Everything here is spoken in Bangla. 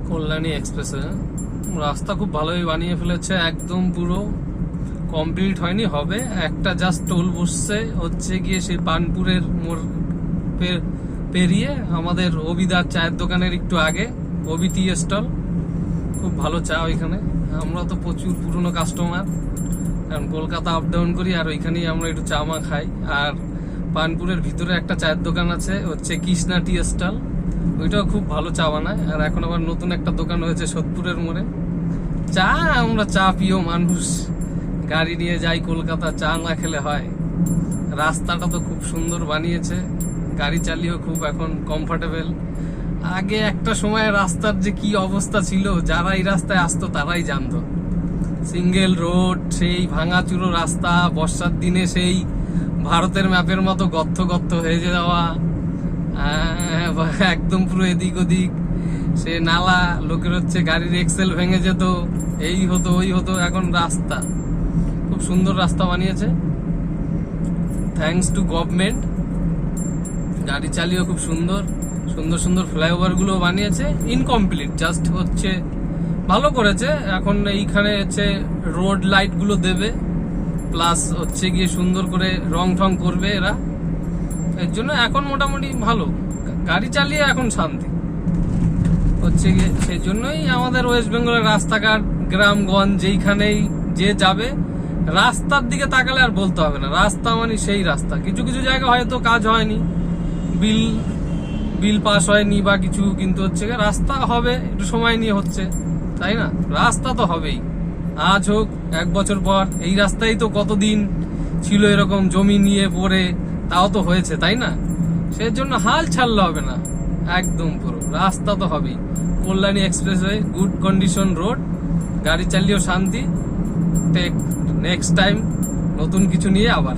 কল্যাণী এক্সপ্রেসে রাস্তা খুব ভালোই বানিয়ে ফেলেছে, একদম পুরো কমপ্লিট হয়নি, হবে। একটা জাস্ট টোল বসছে, হচ্ছে গিয়ে সেই পানপুরের মোড় পেরিয়ে আমাদের অবিদার চায়ের দোকানের একটু আগে অবি টি স্টল। খুব ভালো চা ওইখানে। আমরা তো প্রচুর পুরনো কাস্টমার, কারণ কলকাতা আপ ডাউন করি, আর ওইখানেই আমরা একটু চা মা খাই। আর পানপুরের ভিতরে একটা চায়ের দোকান আছে, হচ্ছে কৃষ্ণা টি স্টল, ওইটাও খুব ভালো চা বানায়। আর এখন আবার নতুন একটা দোকান হয়েছে সোদপুরের মোড়ে। চা, আমরা চা প্রিয় মানুষ, গাড়ি নিয়ে যাই কলকাতা, চা না খেলে হয়। রাস্তাটা তো খুব সুন্দর বানিয়েছে, গাড়ি চালিয়েও খুব এখন কমফোর্টেবল। আগে একটা সময় রাস্তার যে কি অবস্থা ছিল, যারা এই রাস্তায় আসতো তারাই জানতো। সিঙ্গেল রোড, সেই ভাঙাচুরো রাস্তা, বর্ষার দিনে সেই ভারতের ম্যাপের মতো গর্ত গর্ত হয়ে যাওয়া, একদম পুরো এদিক ওদিক সে নালা, লোকের হচ্ছে গাড়ির এক্সেল ভেঙে যেত, এই হতো ওই হতো। এখন রাস্তা খুব সুন্দর রাস্তা বানিয়েছে, থ্যাঙ্কস টু গভর্নমেন্ট। গাড়ি চালিয়েও খুব সুন্দর সুন্দর সুন্দর ফ্লাইওভার গুলো বানিয়েছে, ইনকমপ্লিট, জাস্ট হচ্ছে ভালো করেছে। এখন এইখানে হচ্ছে রোড লাইট গুলো দেবে, প্লাস হচ্ছে গিয়ে সুন্দর করে রং ঠং করবে এরা, এর জন্য এখন মোটামুটি ভালো গাড়ি চালিয়ে এখন শান্তি হচ্ছে গিয়ে। সেই জন্যই আমাদের ওয়েস্ট বেঙ্গলের রাস্তাঘাট, গ্রামগঞ্জ, যেইখানেই যে যাবে রাস্তার দিকে তাকালে আর বলতে হবে না, রাস্তা মানে সেই রাস্তা। কিছু কিছু জায়গা হয়তো কাজ হয়নি, বিল পাস হয়নি বা কিছু, কিন্তু হচ্ছে রাস্তা হবে, একটু সময় নিয়ে হচ্ছে, তাই না? রাস্তা তো হবেই, আজ হোক এক বছর পর। এই রাস্তায় তো কতদিন ছিল এরকম জমি নিয়ে পড়ে, তাও তো হয়েছে, তাই না? সেজন্য হাল ছাড়লে হবে না, একদম পুরো রাস্তা তো হবেই। Kalyani expressway, good condition road, গাড়ি চালিয়েও শান্তি। টেক নেক্সট টাইম নতুন কিছু নিয়ে আবার।